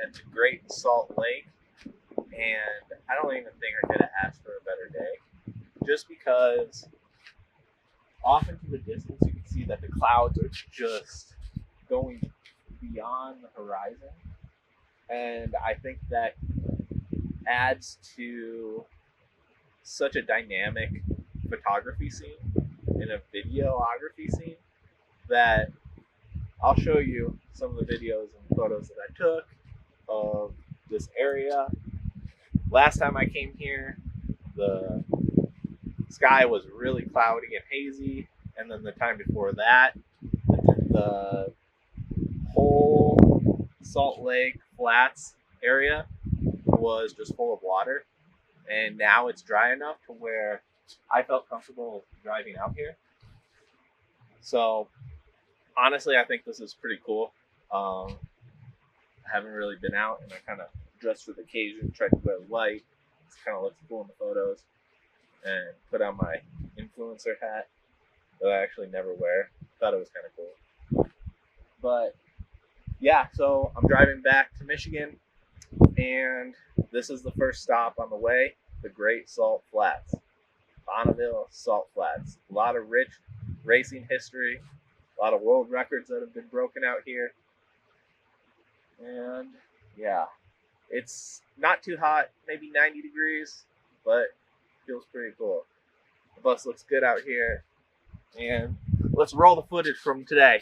at the Great Salt Lake, and I don't even think I could have asked for a better day, just because off into the distance you can see that the clouds are just going beyond the horizon, and I think that adds to such a dynamic photography scene and a videography scene that I'll show you some of the videos and photos that I took of this area. Last time I came here, the sky was really cloudy and hazy, and then the time before that, the whole Salt Lake Flats area was just full of water, and now it's dry enough to where I felt comfortable driving out here. So honestly, I think this is pretty cool. I haven't really been out, and I kind of dressed for the occasion, tried to wear white. It kind of looks cool in the photos, and put on my influencer hat that I actually never wear. Thought it was kind of cool. But yeah, so I'm driving back to Michigan, and this is the first stop on the way, the Great Salt Flats. Bonneville Salt Flats. A lot of rich racing history, a lot of world records that have been broken out here. And yeah, it's not too hot, maybe 90 degrees, but feels pretty cool. The bus looks good out here, and let's roll the footage from today.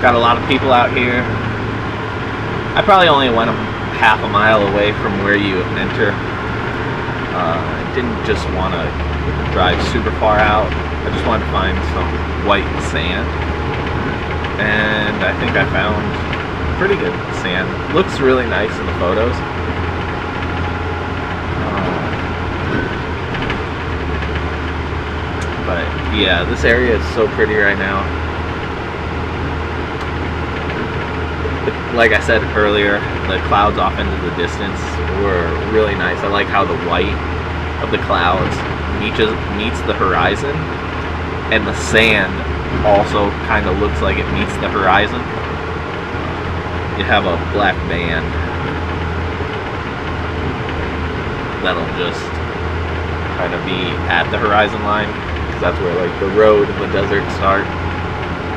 Got a lot of people out here. I probably only went half a mile away from where you enter. I didn't just want to drive super far out. I just wanted to find some white sand. And I think I found pretty good sand. Looks really nice in the photos. But yeah, this area is so pretty right now. Like I said earlier, the clouds off into the distance were really nice. I like how the white of the clouds meets the horizon, and the sand also kind of looks like it meets the horizon. You have a black band that'll just kind of be at the horizon line, because that's where like the road and the desert start.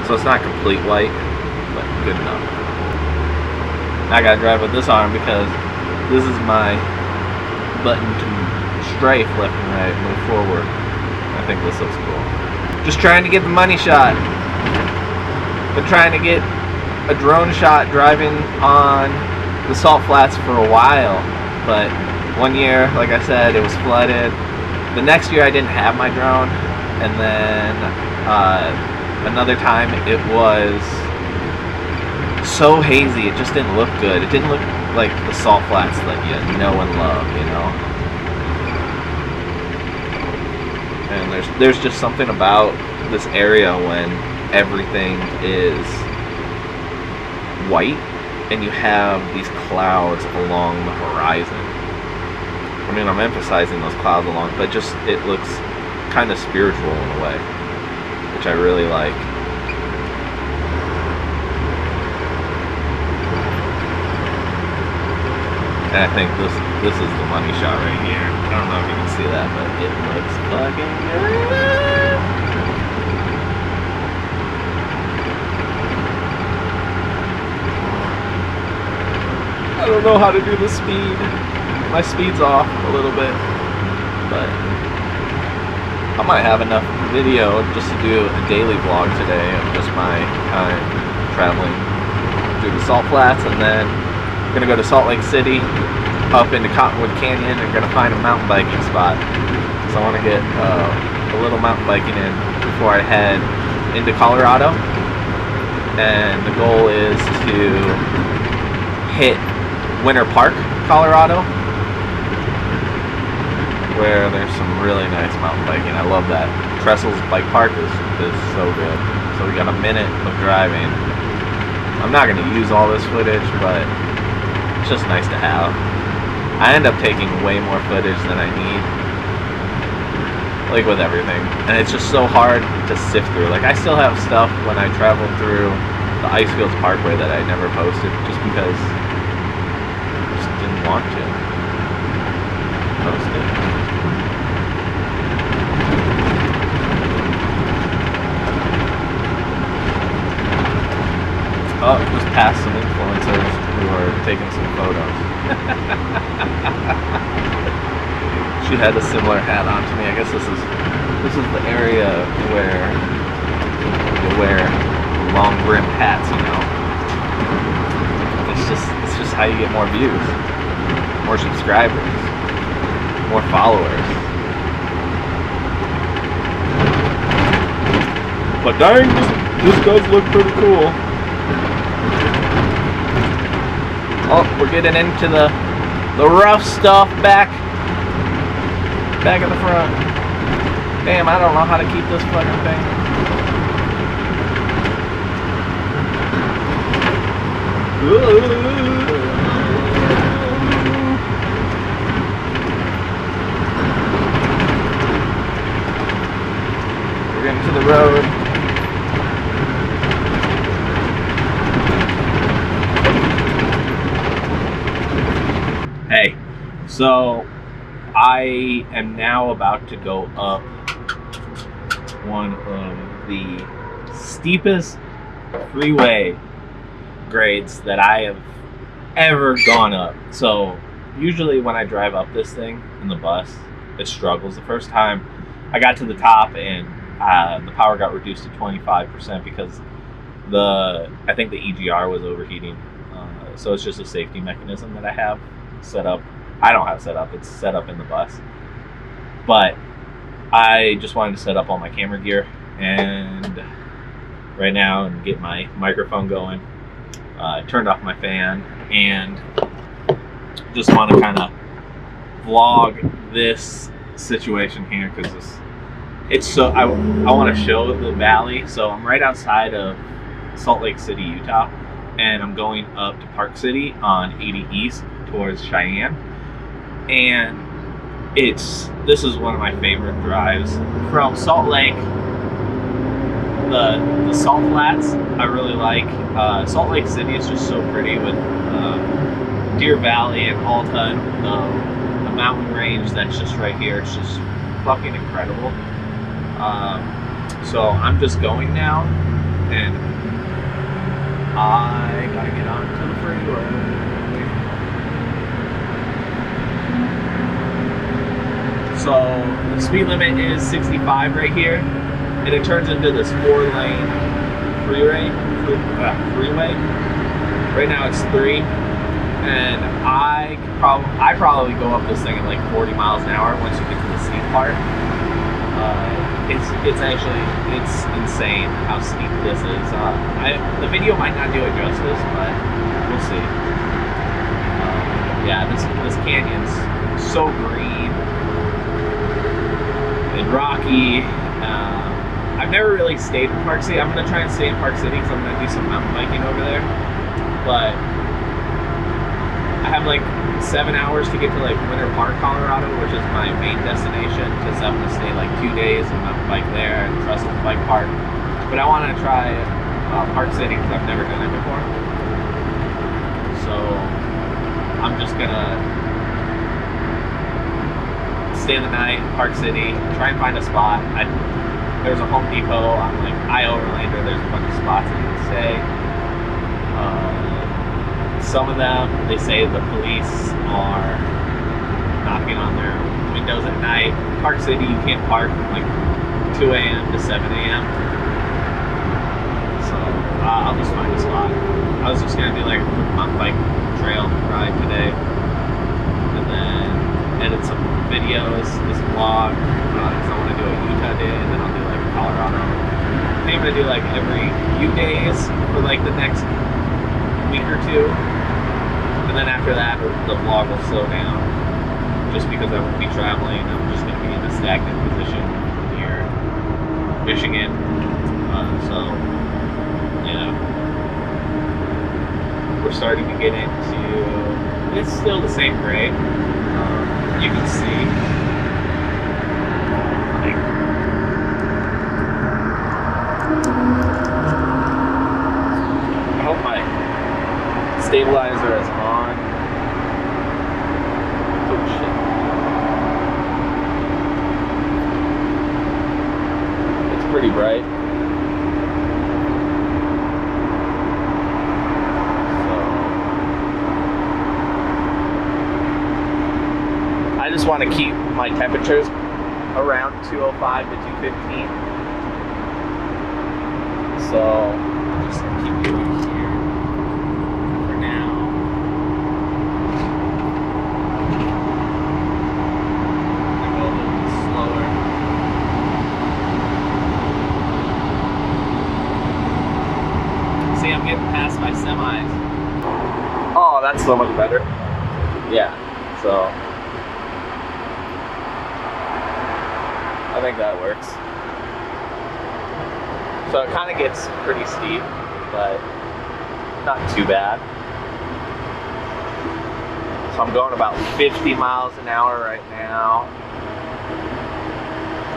So it's not complete white, but good enough. I gotta drive with this arm because this is my button to strafe left and right, move forward. I think this looks cool. Just trying to get the money shot. Been trying to get a drone shot driving on the Salt Flats for a while, but one year, like I said, it was flooded. The next year I didn't have my drone, and then another time it was so hazy, it just didn't look good. It didn't look like the Salt Flats that you know and love, you know. And there's just something about this area when everything is white and you have these clouds along the horizon. I mean, I'm emphasizing those clouds along, but just it looks kind of spiritual in a way, which I really like. And I think this is the money shot right here. I don't know if you can see that, but it looks fucking good. I don't know how to do the speed. My speed's off a little bit, but I might have enough video just to do a daily vlog today of just my time traveling through the Salt Flats, and then I'm gonna go to Salt Lake City, up into Cottonwood Canyon, and gonna find a mountain biking spot. So I want to get a little mountain biking in before I head into Colorado, and the goal is to hit Winter Park, Colorado, where there's some really nice mountain biking. I love that. Trestles Bike Park is so good. So we got a minute of driving. I'm not going to use all this footage, but it's just nice to have. I end up taking way more footage than I need, like with everything. And it's just so hard to sift through. Like, I still have stuff when I traveled through the Icefields Parkway that I never posted just because didn't want to post it. Oh, just past some influencers who are taking some photos. She had a similar hat on to me. I guess this is the area where you wear long brimmed hats, you know. It's just how you get more views, more subscribers, more followers. But dang, this does look pretty cool. Oh, we're getting into the rough stuff back at the front. Damn, I don't know how to keep this fucking thing. We're into the road. Hey, so I am now about to go up one of the steepest freeway grades that I have ever gone up. So usually when I drive up this thing in the bus, it struggles. The first time I got to the top and the power got reduced to 25% because I think the EGR was overheating. So it's just a safety mechanism that I have set up. I don't have set up, it's set up in the bus. But I just wanted to set up all my camera gear and right now and get my microphone going. Turned off my fan and just want to kind of vlog this situation here because it's so I want to show the valley. So I'm right outside of Salt Lake City, Utah, and I'm going up to Park City on 80 East towards Cheyenne, and this is one of my favorite drives from Salt Lake. The Salt Flats I really like. Salt Lake City is just so pretty with Deer Valley and Alta, the mountain range that's just right here. It's just fucking incredible. So I'm just going now, and I gotta get onto the freeway. So the speed limit is 65 right here, and it turns into this 4-lane freeway. Right now it's 3, and I probably go up this thing at like 40 miles an hour once you get to the steep part. It's insane how steep this is. The video might not do it justice, but we'll see. Yeah, this canyon's so green and rocky. I've never really stayed in Park City. I'm gonna try and stay in Park City because I'm gonna do some mountain biking over there. But I have like 7 hours to get to like Winter Park, Colorado, which is my main destination, because I'm gonna stay like 2 days and mountain bike there and Trestles Bike Park. But I want to try Park City because I've never done it before. So I'm just just gonna stay the night, Park City, try and find a spot. There's a Home Depot on like Overlander. There's a bunch of spots that you can stay. Some of them, they say the police are knocking on their windows at night. Park City, you can't park from like 2 a.m. to 7 a.m. So I'll just find a spot. I was just gonna do like a quick mountain bike trail ride today, and then edit some videos, this vlog, because I want to do a Utah day, and then I'll do like a Colorado. I'm gonna do like every few days for like the next week or two, and then after that the vlog will slow down, just because I won't be traveling. I'm just gonna be in a stagnant position here in Michigan. So yeah, we're starting to get into, it's still the same grade. You can see like, I hope my stabilizer is on. Oh shit. It's pretty bright. I just want to keep my temperatures around 205 to 215. So I'll just keep doing it here for now. I'm gonna go a little bit slower. See, I'm getting past my semis. Oh, that's so much better. Yeah, so I think that works. So it kind of gets pretty steep, but not too bad. So I'm going about 50 miles an hour right now.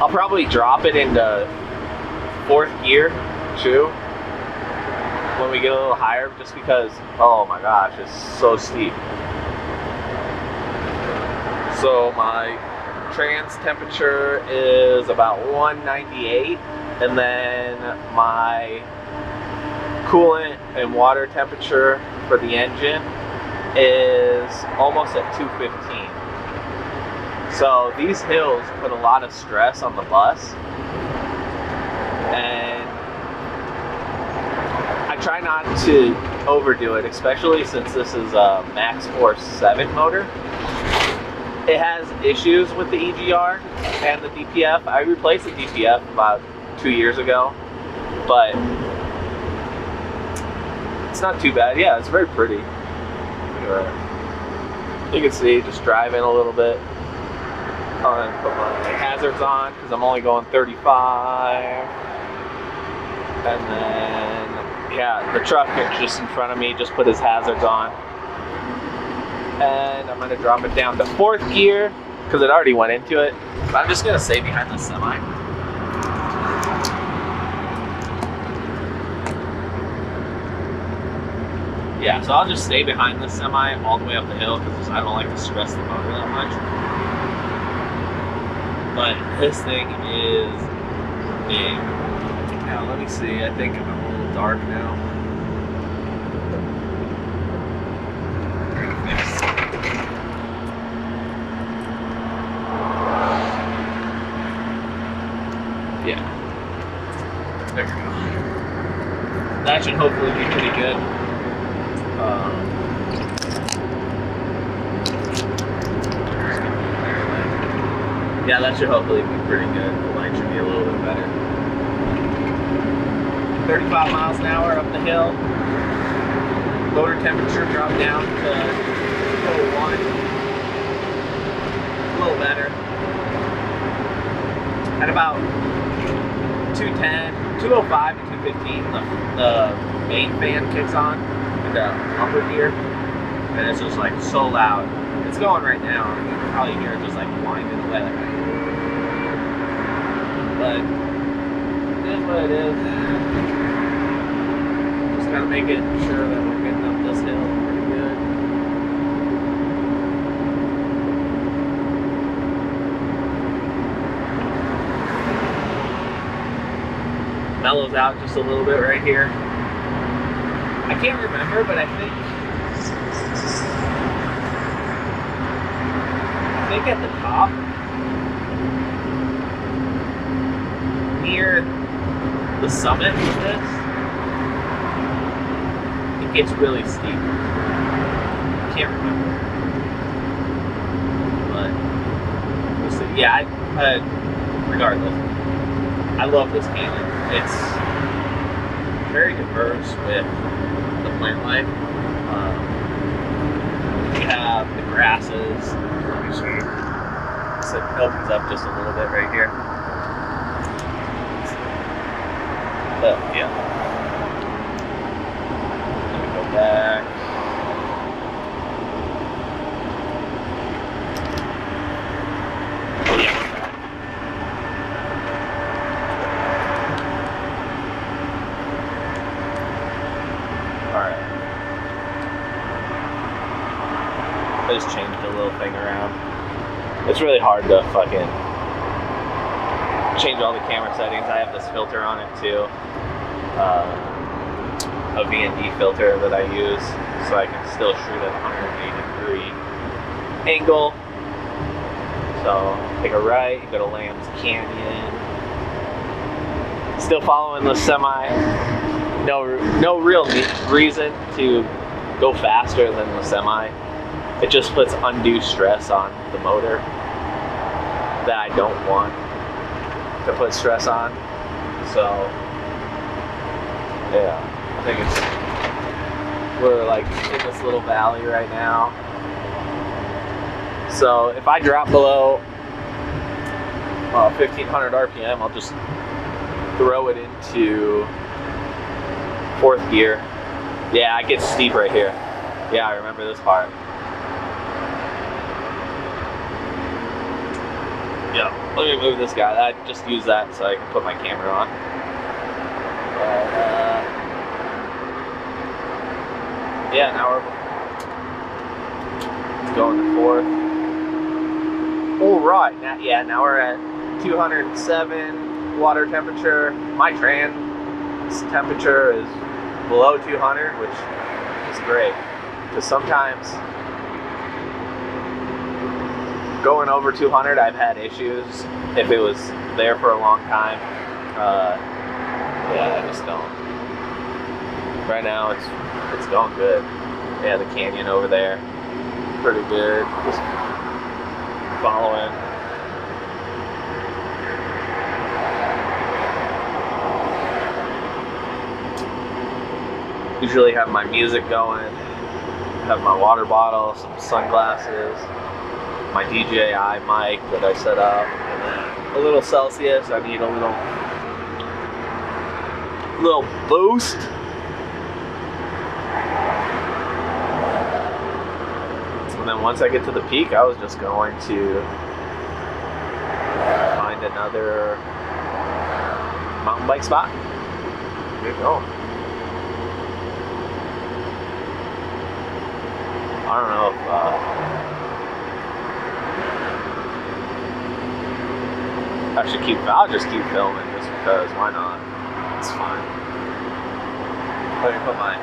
I'll probably drop it into 4th gear too when we get a little higher, just because, oh my gosh, it's so steep. So my trans temperature is about 198, and then my coolant and water temperature for the engine is almost at 215. So these hills put a lot of stress on the bus, and I try not to overdo it, especially since this is a Max Force 7 motor. It has issues with the EGR and the DPF. I replaced the DPF about 2 years ago, but it's not too bad. Yeah, it's very pretty. You can see, just driving a little bit. I'm gonna put my hazards on because I'm only going 35. And then, yeah, the truck just in front of me just put his hazards on. And I'm going to drop it down to 4th gear because it already went into it. But I'm just going to stay behind the semi. Yeah, so I'll just stay behind the semi all the way up the hill because I don't like to stress the motor that much. But this thing is big. Now let me see, I think I'm a little dark now. Yeah. There we go. That should hopefully be pretty good. Yeah, that should hopefully be pretty good. The light should be a little bit better. 35 miles an hour up the hill. Motor temperature dropped down to 201. A little better. At about 210, 205 to 215, the main fan kicks on in the upper gear, and it's just like so loud. It's going right now. You can probably hear it just like winding away. But it is what it is. Just gotta make it sure that we're getting up this hill pretty good. mellows out just a little bit right here. I can't remember, but I think at the top, near the summit of this, it gets really steep. I can't remember, but we'll see. Yeah, regardless, I love this canyon. It's very diverse with the plant life. We have the grasses. Let me show you. So it opens up just a little bit right here. But yeah. Let me go back. I just changed a little thing around. It's really hard to fucking change all the camera settings. I have this filter on it too. A V&D filter that I use so I can still shoot at 180-degree angle. So take a right, you go to Lamb's Canyon. Still following the semi. No real reason to go faster than the semi. It just puts undue stress on the motor that I don't want to put stress on. So, yeah, I think we're like in this little valley right now. So if I drop below 1500 RPM, I'll just throw it into 4th gear. Yeah, it gets steep right here. Yeah, I remember this part. Yeah, let me move this guy. I just use that so I can put my camera on. Yeah, now we're going to 4th. All right, now we're at 207 water temperature. My trans temperature is below 200, which is great. Because sometimes going over 200, I've had issues if it was there for a long time. Yeah, I just don't. Right now, it's going good. Yeah, the canyon over there, pretty good. Just following. Usually have my music going, have my water bottle, some sunglasses, my DJI mic that I set up, and then a little Celsius. I need a little boost. And then once I get to the peak, I was just going to find another mountain bike spot. Get going. I don't know if I'll just keep filming just because, why not? It's fine. Let me put my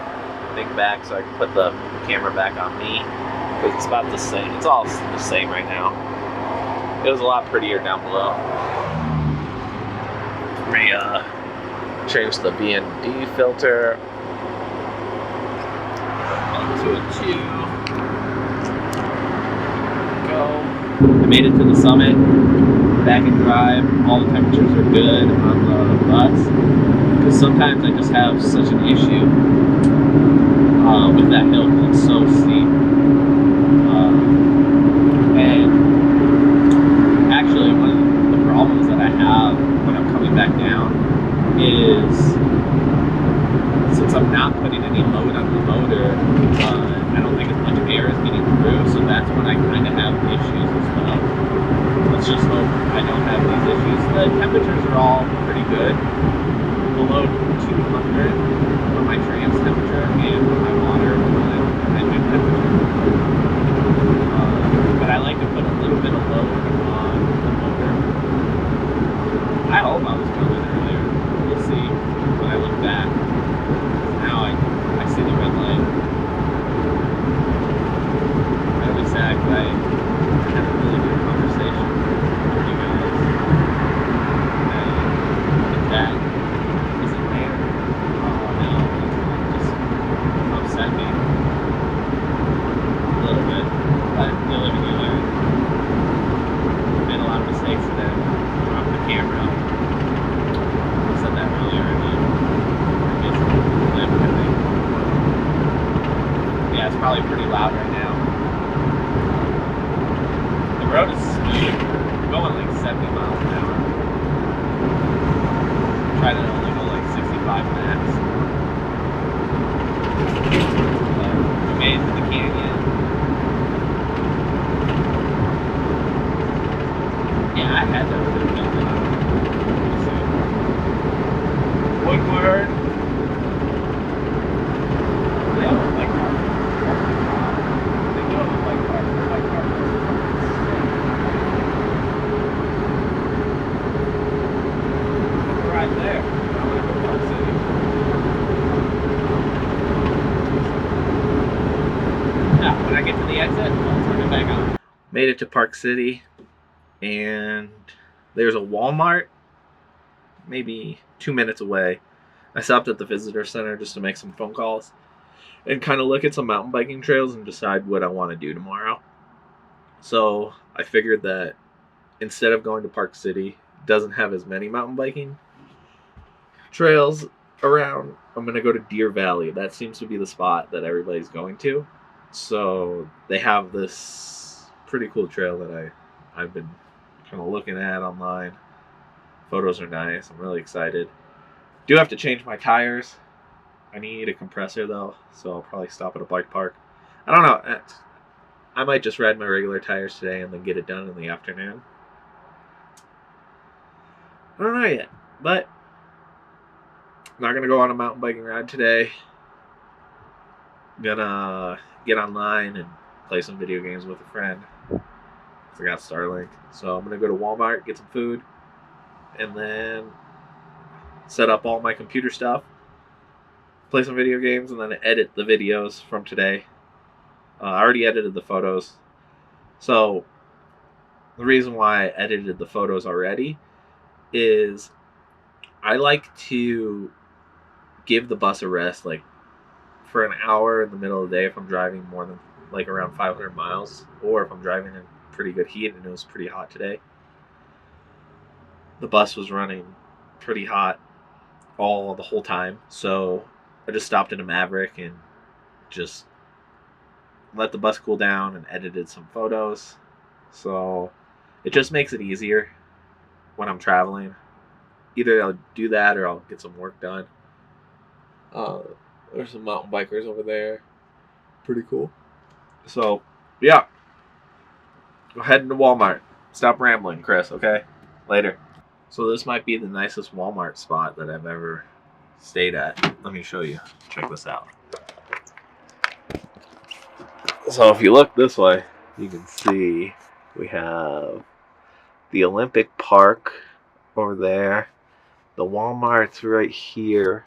thing back so I can put the camera back on me, because it's about the same. It's all the same right now. It was a lot prettier down below. Let me change the V&D filter to a 2. Go. I made it to the summit. Back and drive, all the temperatures are good on the bus, because sometimes I just have such an issue with that hill because it's so steep. And actually, one of the problems that I have when I'm coming back down is, since I'm not putting any load on the motor, I don't think as much air is getting through, so that's when I kind of have issues as well. Let's just hope I don't have these issues. The temperatures are all pretty good. Below 200 for my trans temperature and for my water engine temperature. But I like to put a little bit of load on the motor. I hope I was filming earlier. We'll see. Made it to Park City, and there's a Walmart maybe 2 minutes away. I stopped at the visitor center just to make some phone calls and kind of look at some mountain biking trails and decide what I want to do tomorrow. So I figured that instead of going to Park City, it doesn't have as many mountain biking trails around. I'm going to go to Deer Valley. That seems to be the spot that everybody's going to. So they have this pretty cool trail that I've been kind of looking at online. Photos are nice. I'm really excited. Do have to change my tires. I need a compressor though, so I'll probably stop at a bike park. I don't know. I might just ride my regular tires today and then get it done in the afternoon. I don't know yet, but I'm not gonna go on a mountain biking ride today. I'm gonna get online and play some video games with a friend. I got Starlink, so I'm gonna go to Walmart, get some food, and then set up all my computer stuff, play some video games, and then edit the videos from today. I already edited the photos. So the reason why I edited the photos already is I like to give the bus a rest, like for an hour in the middle of the day if I'm driving more than like around 500 miles, or if I'm driving in pretty good heat and it was pretty hot today. The bus was running pretty hot the whole time, so I just stopped in a Maverick and just let the bus cool down and edited some photos. So it just makes it easier when I'm traveling. Either I'll do that or I'll get some work done. There's some mountain bikers over there. Pretty cool. So, yeah. Go ahead into Walmart. Stop rambling, Chris, okay? Later. So this might be the nicest Walmart spot that I've ever stayed at. Let me show you. Check this out. So if you look this way, you can see we have the Olympic Park over there. The Walmart's right here.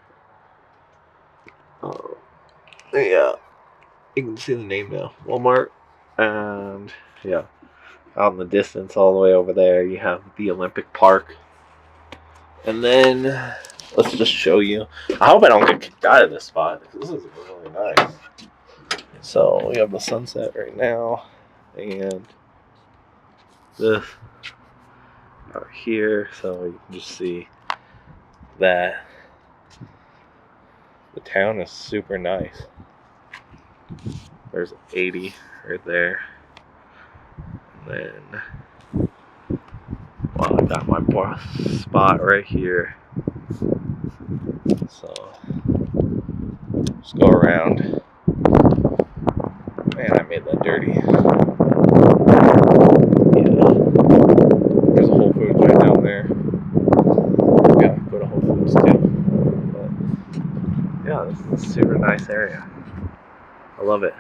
Yeah, you can see the name now, Walmart. And yeah, out in the distance, all the way over there, you have the Olympic Park. And then let's just show you. I hope I don't get kicked out of this spot, because this is really nice. So we have the sunset right now, and this out here, so you can just see that the town is super nice. There's 80 right there, and then I got my boss spot right here. So just go around. Man, I made that dirty. Yeah. There's a Whole Foods right down there. Yeah, go to Whole Foods too. But yeah, this is a super nice area. I love it.